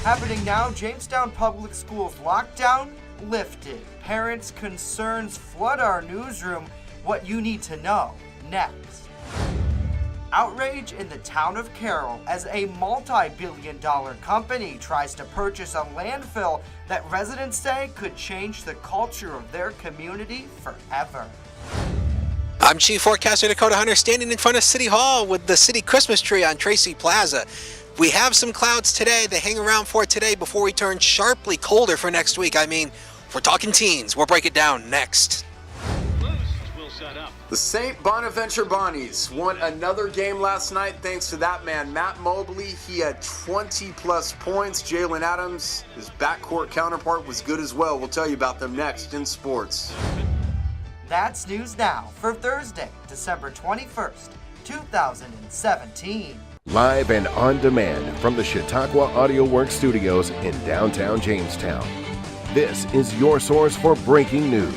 Happening now, Jamestown Public Schools lockdown lifted. Parents' concerns flood our newsroom. What you need to know next. Outrage in the town of Carroll as a multi-billion-dollar company tries to purchase a landfill that residents say could change the culture of their community forever. I'm Chief Forecaster Dakota Hunter, standing in front of City Hall with the city Christmas tree on Tracy Plaza. We have some clouds today. They hang around for today before we turn sharply colder for next week. I mean, we're talking teens. We'll break it down next. The St. Bonaventure Bonnies won another game last night thanks to that man, Matt Mobley. He had 20-plus points. Jalen Adams, his backcourt counterpart, was good as well. We'll tell you about them next in sports. That's news now for Thursday, December 21st, 2017. Live and on demand from the Chautauqua Audio Works Studios in downtown Jamestown. This is your source for breaking news.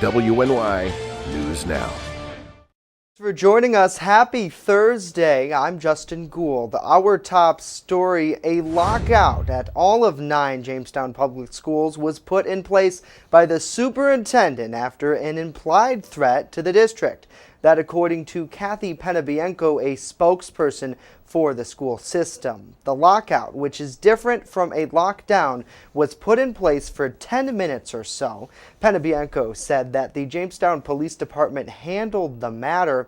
WNY News Now. Thanks for joining us. Happy Thursday. I'm Justin Gould. Our top story, a lockout at all of 9 Jamestown Public Schools was put in place by the superintendent after an implied threat to the district. That according to Kathy Penabienko, a spokesperson for the school system. The lockout, which is different from a lockdown, was put in place for 10 minutes or so. Penabienko said that the Jamestown Police Department handled the matter.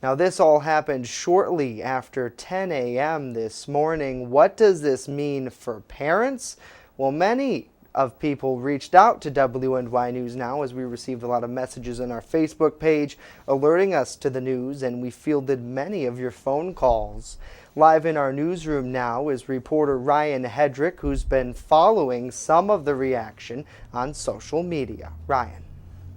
Now, this all happened shortly after 10 a.m. this morning. What does this mean for parents? Well, many of people reached out to WNY News Now as we received a lot of messages on our Facebook page alerting us to the news, and we fielded many of your phone calls. Live in our newsroom now is reporter Ryan Hedrick, who's been following some of the reaction on social media. Ryan.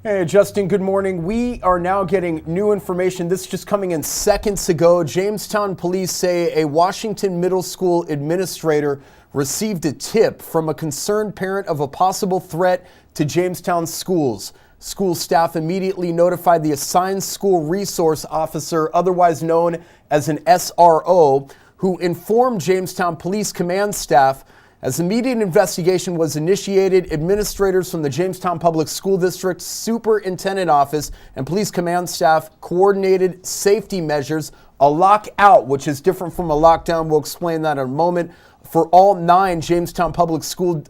Hey, Justin, good morning. We are now getting new information. This is just coming in seconds ago. Jamestown police say a Washington Middle School administrator received a tip from a concerned parent of a possible threat to Jamestown schools. School staff immediately notified the assigned school resource officer, otherwise known as an SRO, who informed Jamestown Police Command staff. As immediate investigation was initiated, administrators from the Jamestown Public School District Superintendent Office and Police Command staff coordinated safety measures. A lockout, which is different from a lockdown, we'll explain that in a moment, for all 9 Jamestown Public School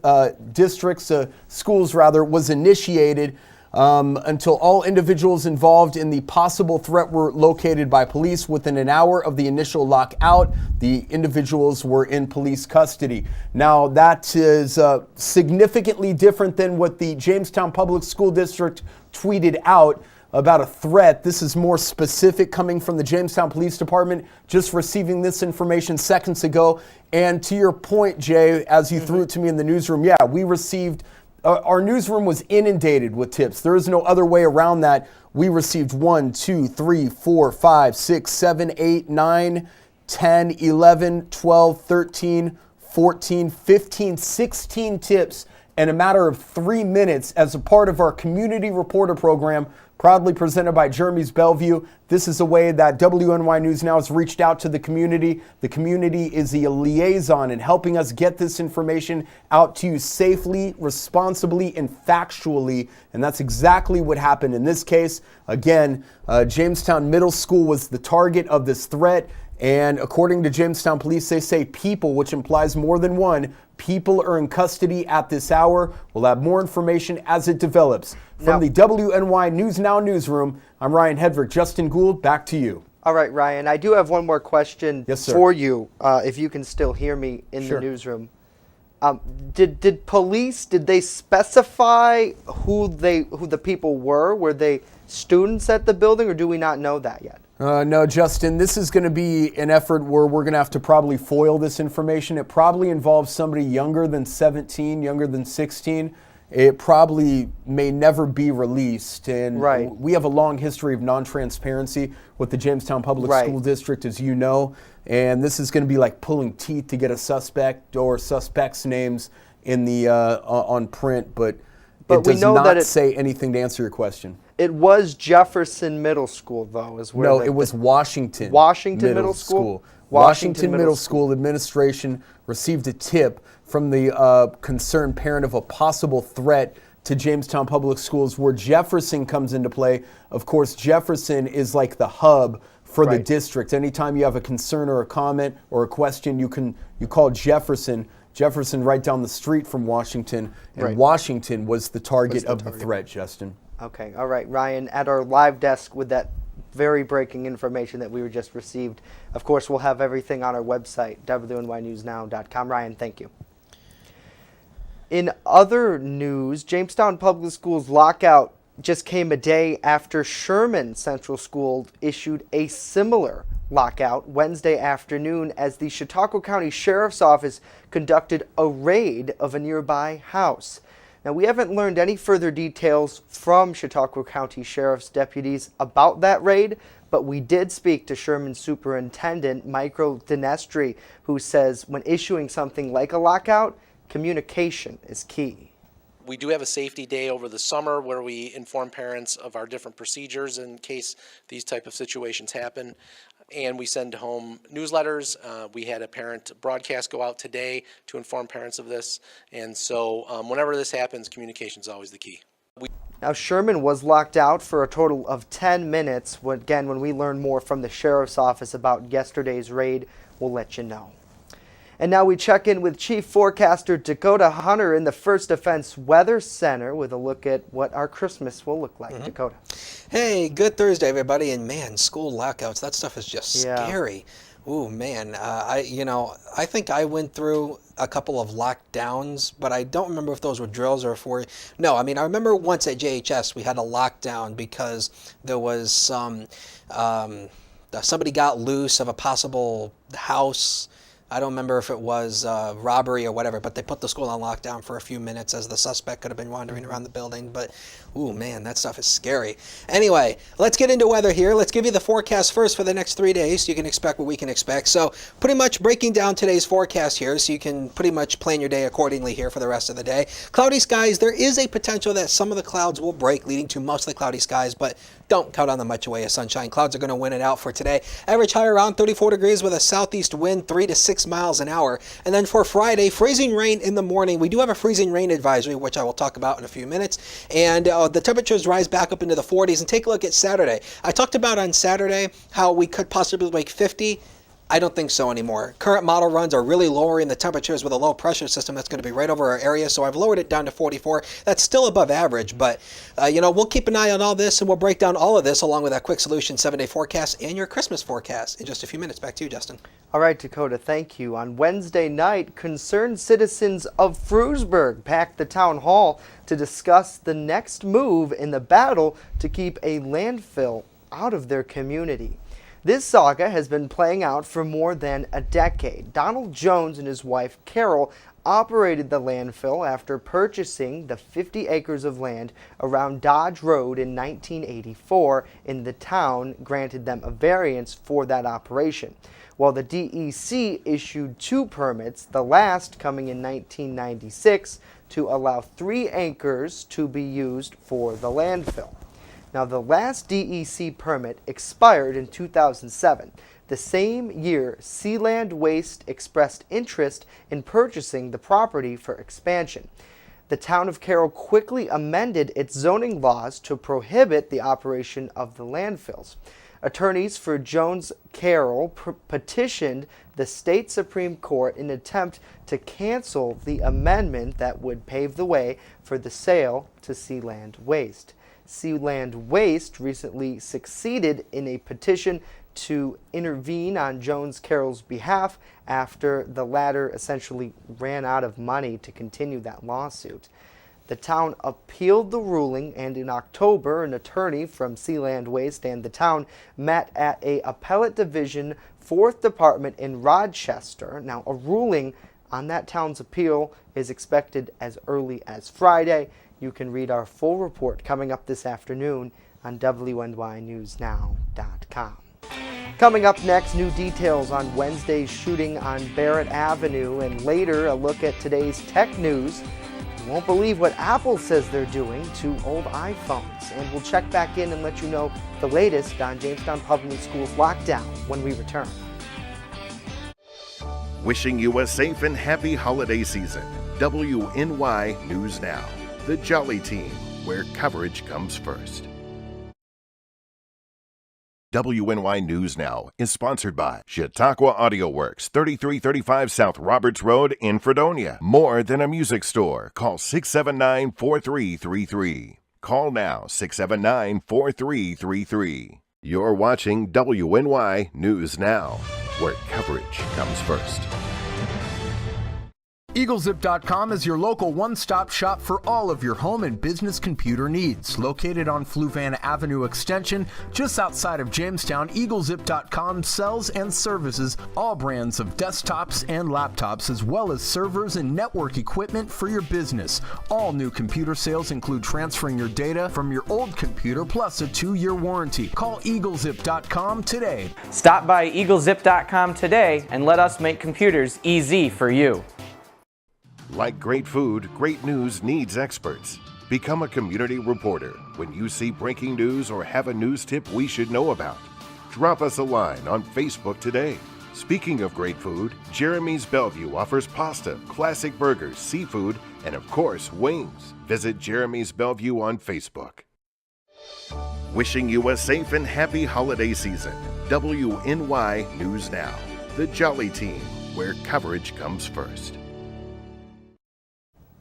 schools was initiated until all individuals involved in the possible threat were located by police. Within an hour of the initial lockout, the individuals were in police custody. Now, that is significantly different than what the Jamestown Public School District tweeted out about a threat. This is more specific, coming from the Jamestown Police Department, just receiving this information seconds ago. And to your point, Jay, as you threw it to me in the newsroom, yeah, we received, our newsroom was inundated with tips. There is no other way around that. We received 1, 2, 3, 4, 5, 6, 7, 8, 9, 10, 11, 12, 13, 14, 15, 16 tips in a matter of 3 minutes as a part of our community reporter program, proudly presented by Jeremy's Bellevue. This is a way that WNY News Now has reached out to the community. The community is a liaison in helping us get this information out to you safely, responsibly, and factually. And that's exactly what happened in this case. Again, Jamestown Middle School was the target of this threat. And according to Jamestown Police, they say people, which implies more than one, people are in custody at this hour. We'll have more information as it develops. From the WNY News Now newsroom, I'm Ryan Hedrick. Justin Gould, back to you. All right, Ryan, I do have one more question for you, if you can still hear me in Sure. the newsroom. Did police, did they specify who the people were? Were they students at the building, or do we not know that yet? No, Justin, this is going to be an effort where we're going to have to probably foil this information. It probably involves somebody younger than 17, younger than 16. It probably may never be released. And we have a long history of non-transparency with the Jamestown Public School District, as you know. And this is going to be like pulling teeth to get a suspect or suspects' names in the on print. But But it does we know not that it, say anything to answer your question. it was Jefferson Middle School, though, is where No, the, it was Washington. Washington Middle School? Washington Middle School administration received a tip from the concerned parent of a possible threat to Jamestown Public Schools, where Jefferson comes into play. Of course, Jefferson is like the hub for the district. Anytime you have a concern or a comment or a question, you call Jefferson. Jefferson right down the street from Washington, and Washington was the target of the threat, Justin. Okay, all right, Ryan, at our live desk with that very breaking information that we were just received. Of course, we'll have everything on our website, WNYNewsNow.com. Ryan, thank you. In other news, Jamestown Public Schools lockout just came a day after Sherman Central School issued a similar lockout Wednesday afternoon as the Chautauqua County Sheriff's Office conducted a raid of a nearby house. Now, we haven't learned any further details from Chautauqua County Sheriff's deputies about that raid, but we did speak to Sherman Superintendent Michael Dinestri, who says when issuing something like a lockout, communication is key. We do have a safety day over the summer where we inform parents of our different procedures in case these type of situations happen. And we send home newsletters. We had a parent broadcast go out today to inform parents of this. And so whenever this happens, communication is always the key. Now, Sherman was locked out for a total of 10 minutes. Again, when we learn more from the Sheriff's Office about yesterday's raid, we'll let you know. And now we check in with Chief Forecaster Dakota Hunter in the First Defense Weather Center with a look at what our Christmas will look like. Dakota. Hey, good Thursday, everybody. And man, school lockouts, that stuff is just scary. Ooh, man. I think I went through a couple of lockdowns, but I don't remember if those were drills or no, I mean, I remember once at JHS we had a lockdown because there was somebody got loose of a possible house. I don't remember if it was robbery or whatever, but they put the school on lockdown for a few minutes as the suspect could have been wandering around the building. But, ooh, man, that stuff is scary. Anyway, let's get into weather here. Let's give you the forecast first for the next 3 days so you can expect what we can expect. So pretty much breaking down today's forecast here so you can pretty much plan your day accordingly here for the rest of the day. Cloudy skies, there is a potential that some of the clouds will break, leading to mostly cloudy skies, but don't count on them much away of sunshine. Clouds are going to win it out for today. Average high around 34 degrees with a southeast wind 3 to 6 miles an hour. And then for Friday, freezing rain in the morning. We do have a freezing rain advisory, which I will talk about in a few minutes. And the temperatures rise back up into the 40s. And take a look at Saturday. I talked about on Saturday how we could possibly make 50. I don't think so anymore. Current model runs are really lowering the temperatures with a low pressure system that's going to be right over our area, so I've lowered it down to 44. That's still above average, but we'll keep an eye on all this and we'll break down all of this along with that quick solution 7-day forecast and your Christmas forecast in just a few minutes. Back to you, Justin. All right, Dakota, thank you. On Wednesday night, concerned citizens of Frewsburg packed the town hall to discuss the next move in the battle to keep a landfill out of their community. This saga has been playing out for more than a decade. Donald Jones and his wife Carol operated the landfill after purchasing the 50 acres of land around Dodge Road in 1984, and the town granted them a variance for that operation. While the DEC issued 2 permits, the last coming in 1996 to allow 3 acres to be used for the landfill. Now, the last DEC permit expired in 2007. The same year, Sealand Waste expressed interest in purchasing the property for expansion. The town of Carroll quickly amended its zoning laws to prohibit the operation of the landfills. Attorneys for Jones Carroll petitioned the state Supreme Court in an attempt to cancel the amendment that would pave the way for the sale to Sealand Waste. Sealand Waste recently succeeded in a petition to intervene on Jones Carroll's behalf after the latter essentially ran out of money to continue that lawsuit. The town appealed the ruling, and in October, an attorney from Sealand Waste and the town met at a appellate division 4th Department in Rochester. Now, a ruling on that town's appeal is expected as early as Friday. You can read our full report coming up this afternoon on WNYNewsNow.com. Coming up next, new details on Wednesday's shooting on Barrett Avenue, and later a look at today's tech news. You won't believe what Apple says they're doing to old iPhones. And we'll check back in and let you know the latest on Jamestown Public Schools lockdown when we return. Wishing you a safe and happy holiday season. WNY News Now, the Jolly Team, where coverage comes first. WNY News Now is sponsored by Chautauqua Audio Works, 3335 South Roberts Road in Fredonia. More than a music store. Call 679-4333. Call now, 679-4333. You're watching WNY News Now, where coverage comes first. EagleZip.com is your local one-stop shop for all of your home and business computer needs. Located on Fluvan Avenue Extension, just outside of Jamestown, EagleZip.com sells and services all brands of desktops and laptops, as well as servers and network equipment for your business. All new computer sales include transferring your data from your old computer, plus a 2-year warranty. Call EagleZip.com today. Stop by EagleZip.com today and let us make computers easy for you. Like great food, great news needs experts. Become a community reporter when you see breaking news or have a news tip we should know about. Drop us a line on Facebook today. Speaking of great food, Jeremy's Bellevue offers pasta, classic burgers, seafood, and of course, wings. Visit Jeremy's Bellevue on Facebook. Wishing you a safe and happy holiday season. WNY News Now, the Jolly Team, where coverage comes first.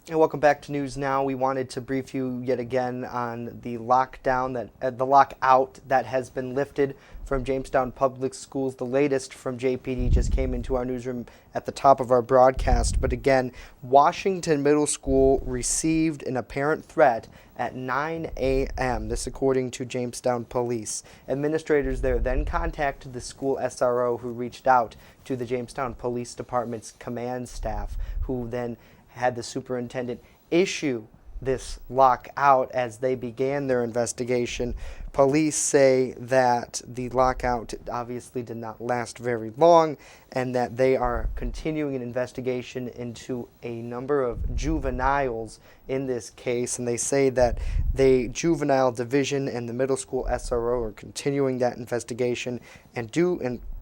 And welcome back to News Now. We wanted to brief you yet again on the lockdown, the lockout that has been lifted from Jamestown Public Schools. The latest from JPD just came into our newsroom at the top of our broadcast. But again, Washington Middle School received an apparent threat at 9 a.m., this according to Jamestown Police. Administrators there then contacted the school SRO, who reached out to the Jamestown Police Department's command staff, who then had the superintendent issue this lockout as they began their investigation. Police say that the lockout obviously did not last very long and that they are continuing an investigation into a number of juveniles in this case. And they say that the juvenile division and the middle school SRO are continuing that investigation and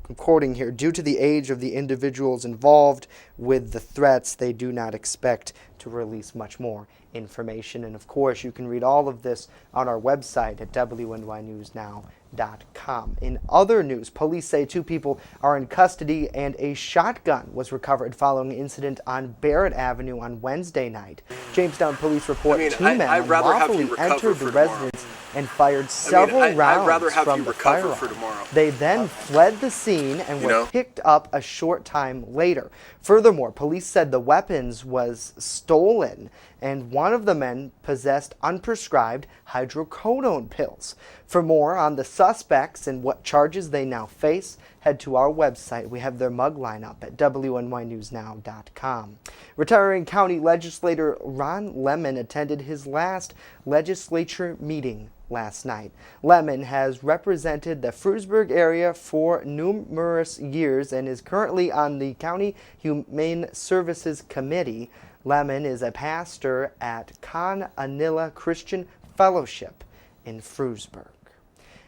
I'm quoting here, due to the age of the individuals involved with the threats, they do not expect to release much more information. And of course, you can read all of this on our website at WNYNewsNow.com. In other news, police say 2 people are in custody and a shotgun was recovered following an incident on Barrett Avenue on Wednesday night. Jamestown police report 2 men unlawfully entered the residence and fired several rounds from the firearm. They then fled the scene and were picked up a short time later. Furthermore, police said the weapons was stolen and one of the men possessed unprescribed hydrocodone pills. For more on the suspects and what charges they now face, head to our website. We have their mug line up at WNYNewsNow.com. Retiring county legislator Ron Lemon attended his last legislature meeting last night. Lemon has represented the Frewsburg area for numerous years and is currently on the County Humane Services Committee. Lemon is a pastor at Con Anila Christian Fellowship in Frewsburg.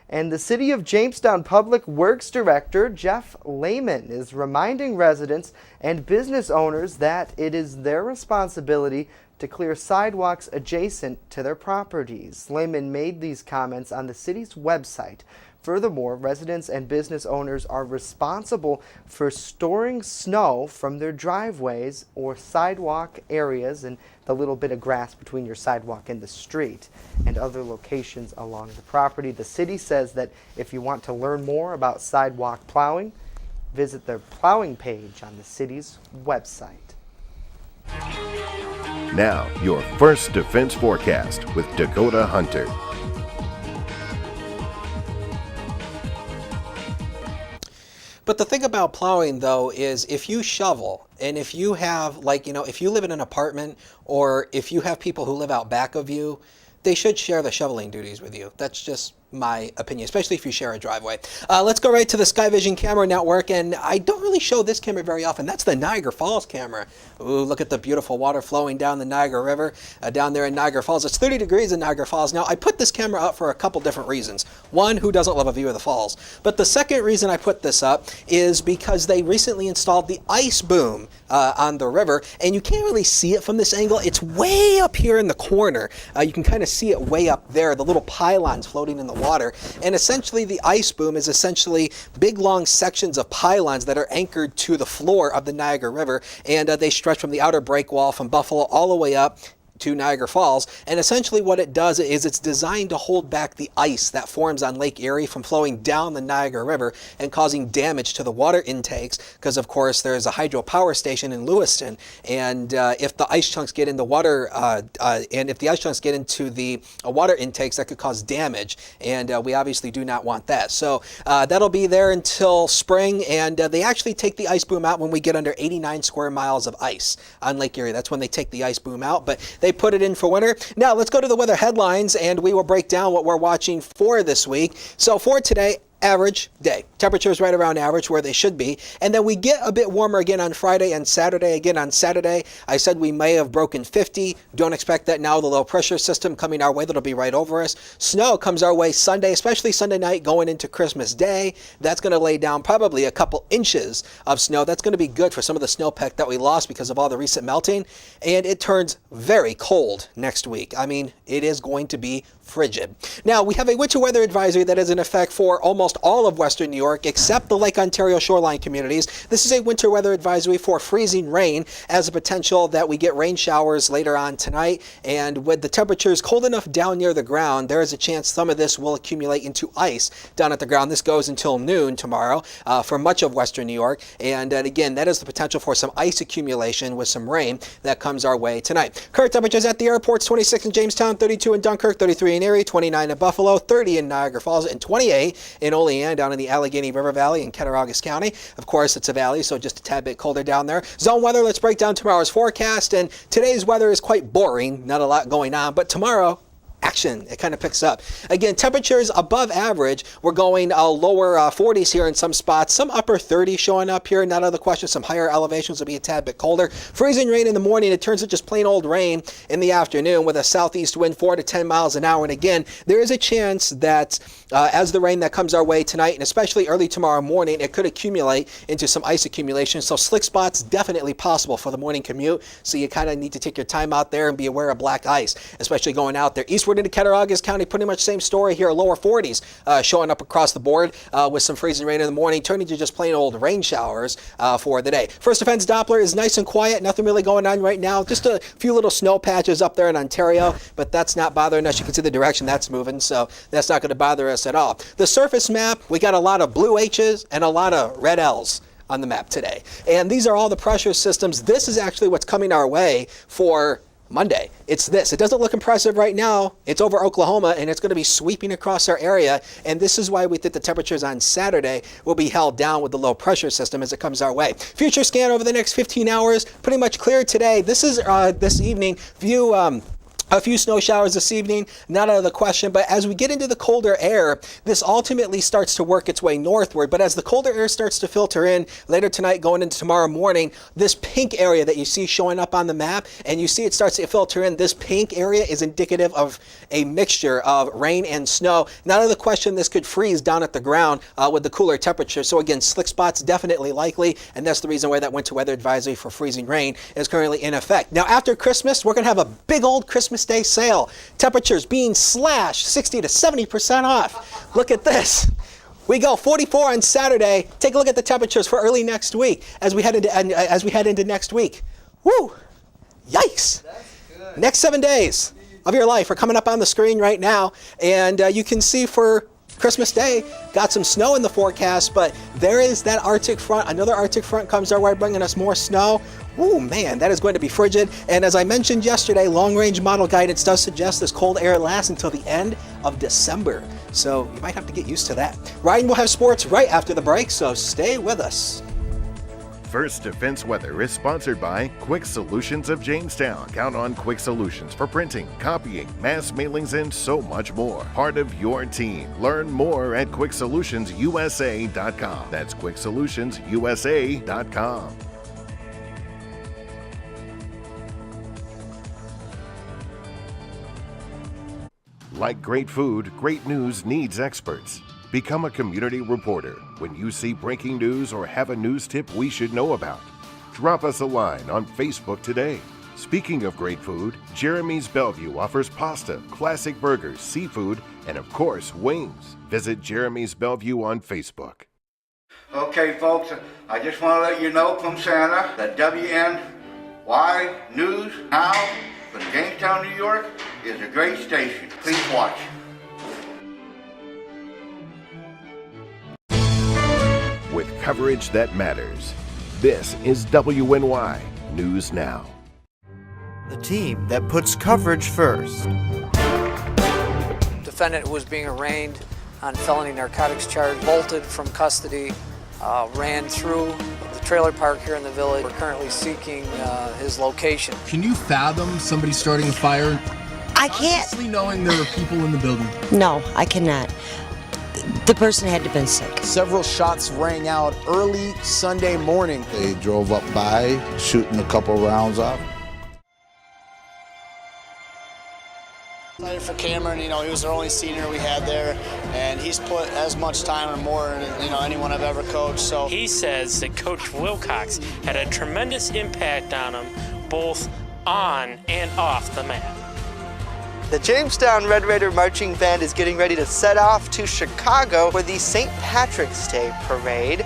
And the City of Jamestown Public Works Director Jeff Lehman is reminding residents and business owners that it is their responsibility to clear sidewalks adjacent to their properties. Lehman made these comments on the city's website. Furthermore, residents and business owners are responsible for storing snow from their driveways or sidewalk areas and the little bit of grass between your sidewalk and the street and other locations along the property. The city says that if you want to learn more about sidewalk plowing, visit their plowing page on the city's website. Now, your first defense forecast with Dakota Hunter. But the thing about plowing, though, is if you shovel and if you have, if you live in an apartment or if you have people who live out back of you, they should share the shoveling duties with you. That's just my opinion, especially if you share a driveway. Let's go right to the Sky Vision camera network, and I don't really show this camera very often. That's the Niagara Falls camera. Ooh, look at the beautiful water flowing down the Niagara River down there in Niagara Falls. It's 30 degrees in Niagara Falls. Now, I put this camera up for a couple different reasons. One, who doesn't love a view of the falls? But the second reason I put this up is because they recently installed the ice boom on the river, and you can't really see it from this angle. It's way up here in the corner. You can kind of see it way up there, the little pylons floating in the water. And essentially the ice boom is essentially big long sections of pylons that are anchored to the floor of the Niagara River, and they stretch from the outer break wall from Buffalo all the way up to Niagara Falls. And essentially what it does is it's designed to hold back the ice that forms on Lake Erie from flowing down the Niagara River and causing damage to the water intakes, because of course there's a hydropower station in Lewiston, and if the ice chunks get into water the water intakes, that could cause damage, and we obviously do not want that. So that'll be there until spring, and they actually take the ice boom out when we get under 89 square miles of ice on Lake Erie. That's when they take the ice boom out, but they put it in for winter. Now let's go to the weather headlines, and we will break down what we're watching for this week. So for today, average day. Temperatures right around average, where they should be. And then we get a bit warmer again on Friday and Saturday. Again on Saturday, I said we may have broken 50. Don't expect that now. The low pressure system coming our way, that'll be right over us. Snow comes our way Sunday, especially Sunday night going into Christmas Day. That's going to lay down probably a couple inches of snow. That's going to be good for some of the snowpack that we lost because of all the recent melting. And it turns very cold next week. I mean, it is going to be frigid. Now, we have a winter weather advisory that is in effect for almost all of Western New York, except the Lake Ontario shoreline communities. This is a winter weather advisory for freezing rain, as a potential that we get rain showers later on tonight. And with the temperatures cold enough down near the ground, there is a chance some of this will accumulate into ice down at the ground. This goes until noon tomorrow for much of Western New York. And again, that is the potential for some ice accumulation with some rain that comes our way tonight. Current temperatures at the airports: 26 in Jamestown, 32 in Dunkirk, 33 in Erie, 29 in Buffalo, 30 in Niagara Falls, and 28 in Olean down in the Allegheny River Valley in Cattaraugus County. Of course, it's a valley, so just a tad bit colder down there. Zone weather, let's break down tomorrow's forecast. And today's weather is quite boring, not a lot going on, but tomorrow, action. It kind of picks up. Again, temperatures above average. We're going lower 40s here in some spots, some upper 30s showing up here. Not out of the question. Some higher elevations will be a tad bit colder. Freezing rain in the morning. It turns to just plain old rain in the afternoon with a southeast wind 4 to 10 miles an hour. And again, there is a chance that as the rain that comes our way tonight, and especially early tomorrow morning, it could accumulate into some ice accumulation. So slick spots definitely possible for the morning commute. So you kind of need to take your time out there and be aware of black ice, especially going out there. Eastward into Cattaraugus County, pretty much same story here. Lower 40s showing up across the board with some freezing rain in the morning, turning to just plain old rain showers for the day. First Defense Doppler is nice and quiet. Nothing really going on right now. Just a few little snow patches up there in Ontario, but that's not bothering us. You can see the direction that's moving, so that's not going to bother us at all. The surface map, we got a lot of blue H's and a lot of red L's on the map today. And these are all the pressure systems. This is actually what's coming our way for Monday. It's this. It doesn't look impressive right now. It's over Oklahoma, and it's going to be sweeping across our area. And this is why we think the temperatures on Saturday will be held down with the low pressure system as it comes our way. Future scan over the next 15 hours, pretty much clear today. This is this evening view. A few snow showers this evening, not out of the question, but as we get into the colder air, this ultimately starts to work its way northward. But as the colder air starts to filter in later tonight, going into tomorrow morning, this pink area that you see showing up on the map, and you see it starts to filter in, this pink area is indicative of a mixture of rain and snow. Not out of the question, this could freeze down at the ground with the cooler temperature. So again, slick spots definitely likely, and that's the reason why that winter weather advisory for freezing rain is currently in effect. Now, after Christmas, we're going to have a big old Christmas Day sale. Temperatures being slashed 60 to 70% off. Look at this. We go 44 on Saturday. Take a look at the temperatures for early next week as we head into next week. Woo! Yikes! Next 7 days of your life are coming up on the screen right now, and you can see for Christmas Day, got some snow in the forecast, but there is that Arctic front. Another Arctic front comes our way, bringing us more snow. Ooh, man, that is going to be frigid. And as I mentioned yesterday, long-range model guidance does suggest this cold air lasts until the end of December. So you might have to get used to that. Ryan will have sports right after the break, so stay with us. First Defense Weather is sponsored by Quick Solutions of Jamestown. Count on Quick Solutions for printing, copying, mass mailings, and so much more. Part of your team. Learn more at QuickSolutionsUSA.com. That's QuickSolutionsUSA.com. Like great food, great news needs experts. Become a community reporter. When you see breaking news or have a news tip we should know about, drop us a line on Facebook today. Speaking of great food, Jeremy's Bellevue offers pasta, classic burgers, seafood, and of course, wings. Visit Jeremy's Bellevue on Facebook. Okay, folks, I just want to let you know from Santa that WNY News Now from Jamestown, New York is a great station. Please watch. With coverage that matters, this is WNY News Now. The team that puts coverage first. Defendant who was being arraigned on felony narcotics charge bolted from custody, ran through the trailer park here in the village. We're currently seeking his location. Can you fathom somebody starting a fire? I can't. Honestly, knowing there are people in the building. No, I cannot. The person had to have been sick. Several shots rang out early Sunday morning. They drove up by, shooting a couple rounds off. Excited for Cameron, he was the only senior we had there, and he's put as much time or more than anyone I've ever coached. So he says that Coach Wilcox had a tremendous impact on him, both on and off the mat. The Jamestown Red Raider Marching Band is getting ready to set off to Chicago for the St. Patrick's Day Parade.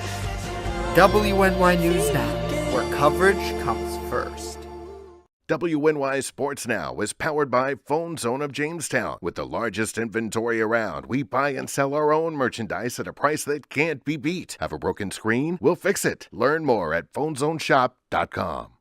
WNY News Now, where coverage comes first. WNY Sports Now is powered by Phone Zone of Jamestown. With the largest inventory around, we buy and sell our own merchandise at a price that can't be beat. Have a broken screen? We'll fix it. Learn more at PhoneZoneShop.com.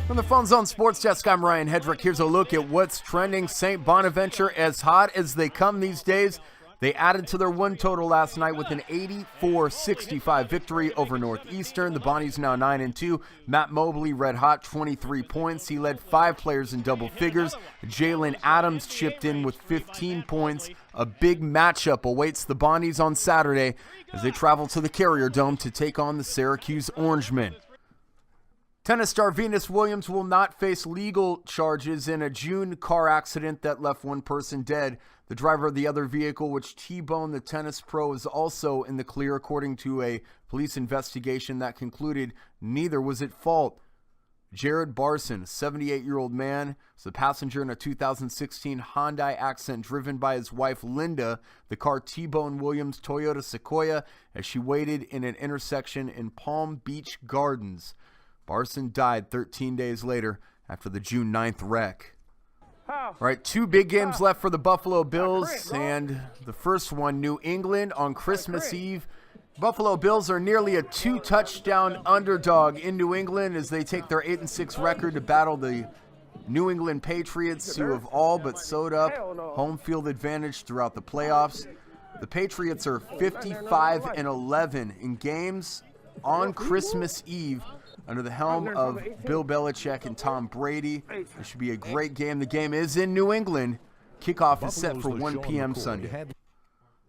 From the Phone Zone Sports Desk, I'm Ryan Hedrick. Here's a look at what's trending. St. Bonaventure, as hot as they come these days, they added to their win total last night with an 84-65 victory over Northeastern. The Bonnies now 9-2. Matt Mobley red hot, 23 points. He led 5 players in double figures. Jalen Adams chipped in with 15 points. A big matchup awaits the Bonnies on Saturday as they travel to the Carrier Dome to take on the Syracuse Orangemen. Tennis star Venus Williams will not face legal charges in a June car accident that left one person dead. The driver of the other vehicle, which T-boned the tennis pro, is also in the clear, according to a police investigation that concluded neither was at fault. Jared Barson, a 78-year-old man, was the passenger in a 2016 Hyundai Accent driven by his wife, Linda. The car T-boned Williams' Toyota Sequoia as she waited in an intersection in Palm Beach Gardens. Barson died 13 days later after the June 9th wreck. All right, 2 big games left for the Buffalo Bills, and the first one, New England on Christmas Eve. Buffalo Bills are nearly a 2-touchdown underdog in New England as they take their 8-6 record to battle the New England Patriots, who have all but sewed up home field advantage throughout the playoffs. The Patriots are 55-11 in games on Christmas Eve under the helm of Bill Belichick and Tom Brady. It should be a great game. The game is in New England. Kickoff is set for 1 p.m. Sunday.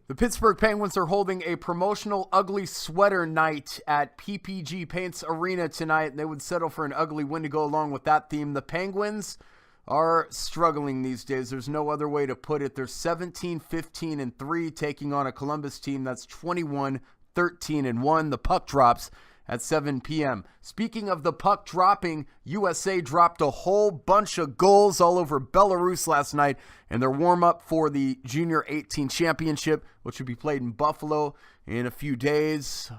The Pittsburgh Penguins are holding a promotional ugly sweater night at PPG Paints Arena tonight. They would settle for an ugly win to go along with that theme. The Penguins are struggling these days. There's no other way to put it. They're 17-15-3, taking on a Columbus team that's 21-13-1. The puck drops at 7 p.m. Speaking of the puck dropping, USA dropped a whole bunch of goals all over Belarus last night in their warm-up for the Junior 18 Championship, which will be played in Buffalo in a few days.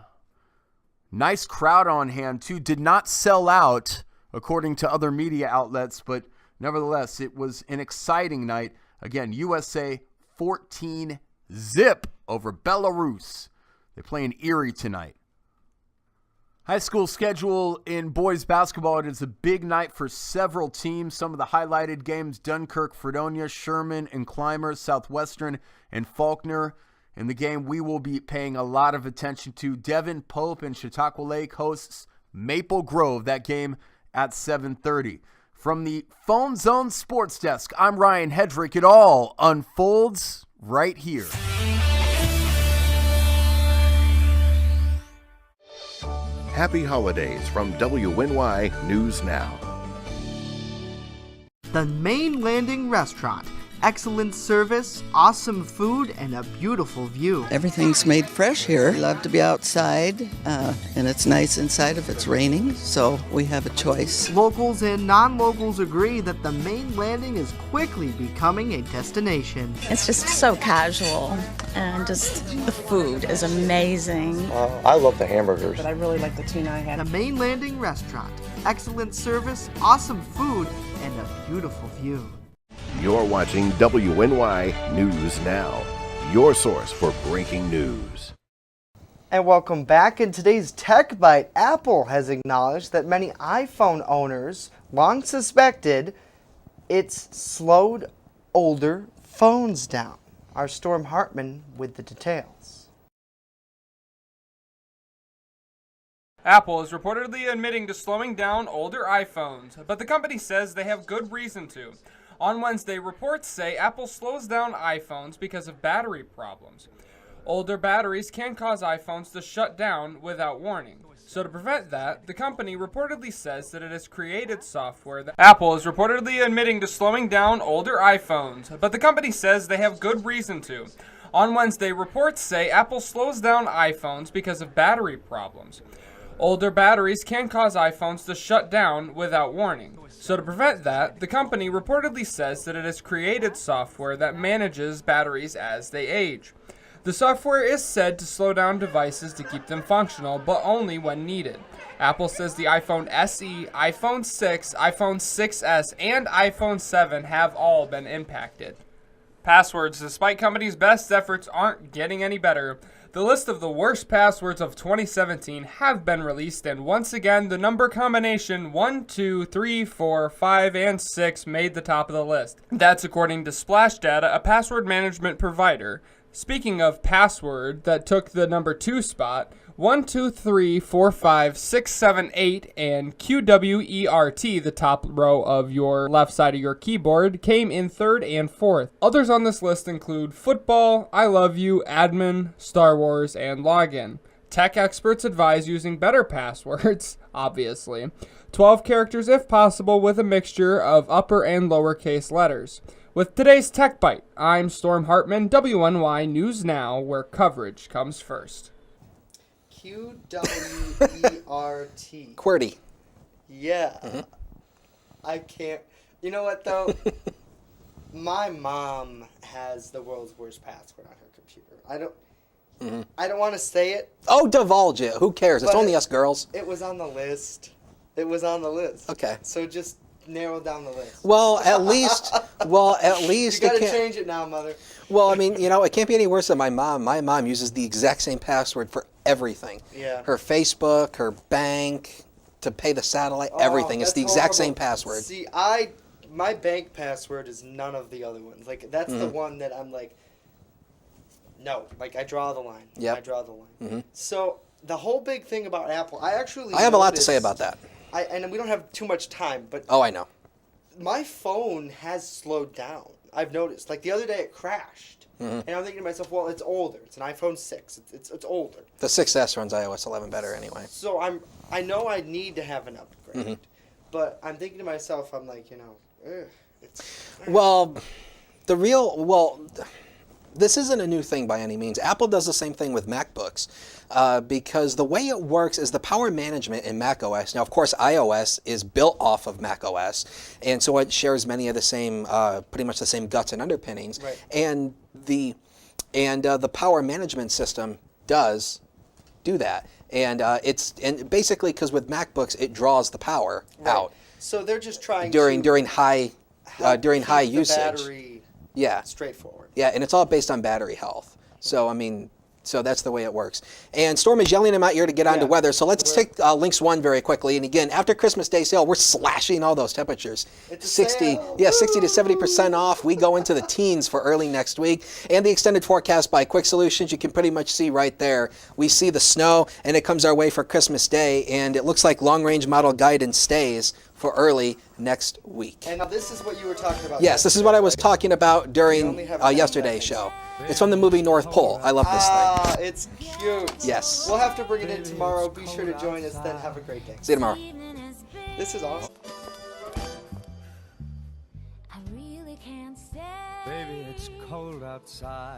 Nice crowd on hand, too. Did not sell out, according to other media outlets, but nevertheless, it was an exciting night. Again, USA 14-0 over Belarus. They play in Erie tonight. High school schedule in boys basketball. It is a big night for several teams. Some of the highlighted games: Dunkirk, Fredonia, Sherman and Clymer, Southwestern and Faulkner. In the game we will be paying a lot of attention to, Devon Pope and Chautauqua Lake hosts Maple Grove. That game at 7:30. From the Phone Zone Sports Desk, I'm Ryan Hedrick. It all unfolds right here. Happy holidays from WNY News Now. The Main Landing Restaurant. Excellent service, awesome food, and a beautiful view. Everything's made fresh here. We love to be outside, and it's nice inside if it's raining, so we have a choice. Locals and non-locals agree that the Main Landing is quickly becoming a destination. It's just so casual, and just the food is amazing. I love the hamburgers. But I really like the tuna I had. The Main Landing Restaurant. Excellent service, awesome food, and a beautiful view. You're watching WNY News Now, your source for breaking news. And welcome back. In today's Tech Bite, Apple has acknowledged that many iPhone owners long suspected it's slowed older phones down. Our Storm Hartman with the details. Apple is reportedly admitting to slowing down older iPhones, but the company says they have good reason to. On Wednesday, reports say Apple slows down iPhones because of battery problems. Older batteries can cause iPhones to shut down without warning. So to prevent that, the company reportedly says that it has created software that Apple is reportedly admitting to slowing down older iPhones, but the company says they have good reason to. On Wednesday, reports say Apple slows down iPhones because of battery problems. Older batteries can cause iPhones to shut down without warning. So to prevent that, the company reportedly says that it has created software that manages batteries as they age. The software is said to slow down devices to keep them functional, but only when needed. Apple says the iPhone SE, iPhone 6, iPhone 6s, and iPhone 7 have all been impacted. Passwords, despite company's best efforts, aren't getting any better. The list of the worst passwords of 2017 have been released, and once again, the number combination 1, 2, 3, 4, 5, and 6 made the top of the list. That's according to Splashdata, a password management provider. Speaking of password that took the number 2 spot, 1, 2, 3, 4, 5, 6, 7, 8, and QWERT, the top row of your left side of your keyboard, came in 3rd and 4th. Others on this list include football, I love you, admin, Star Wars, and login. Tech experts advise using better passwords, obviously. 12 characters if possible with a mixture of upper and lowercase letters. With today's Tech Bite, I'm Storm Hartman, WNY News Now, where coverage comes first. QWERT. QWERTY. Yeah. Mm-hmm. I can't. You know what, though? My mom has the world's worst password on her computer. I don't want to say it. Oh, divulge it. Who cares? It's only us girls. It was on the list. Okay. So just narrow down the list. Well, at least. You gotta change it now, Mother. Well, I mean, it can't be any worse than my mom. My mom uses the exact same password for everything. Yeah. Her Facebook, her bank, to pay the satellite, everything. It's the exact same password. See, my bank password is none of the other ones. Like, that's the one that I'm like, no. Like, I draw the line. Yep. I draw the line. Mm-hmm. So, the whole big thing about Apple, I have a lot to say about that. And we don't have too much time, but... Oh, I know. My phone has slowed down. I've noticed. Like, the other day it crashed. Mm-hmm. And I'm thinking to myself, well, it's older. It's an iPhone 6. It's older. The 6S runs iOS 11 better anyway. So I know I need to have an upgrade. Mm-hmm. But I'm thinking to myself, I'm like, Well, this isn't a new thing by any means. Apple does the same thing with MacBooks because the way it works is the power management in macOS. Now, of course, iOS is built off of macOS, and so it shares many of the same, pretty much the same guts and underpinnings. Right. And the power management system does do that, and basically because with MacBooks it draws the power out. So they're just trying during high usage. Battery straightforward. Yeah, and it's all based on battery health. So, I mean, So that's the way it works. And Storm is yelling in my ear to get on to weather. So let's take Lynx 1 very quickly. And again, after Christmas Day sale, we're slashing all those temperatures. 60 to 70% off. We go into the teens for early next week. And the extended forecast by Quick Solutions, you can pretty much see right there. We see the snow, and it comes our way for Christmas Day. And it looks like long-range model guidance stays for early next week. And now this is what you were talking about. Yes, this is what I was talking about during yesterday's show. It's from the movie North Pole. I love this thing. Ah, it's cute. Yes. We'll have to bring it in tomorrow. Be sure to join us then. Have a great day. See you tomorrow. This is awesome. Baby, it's cold outside.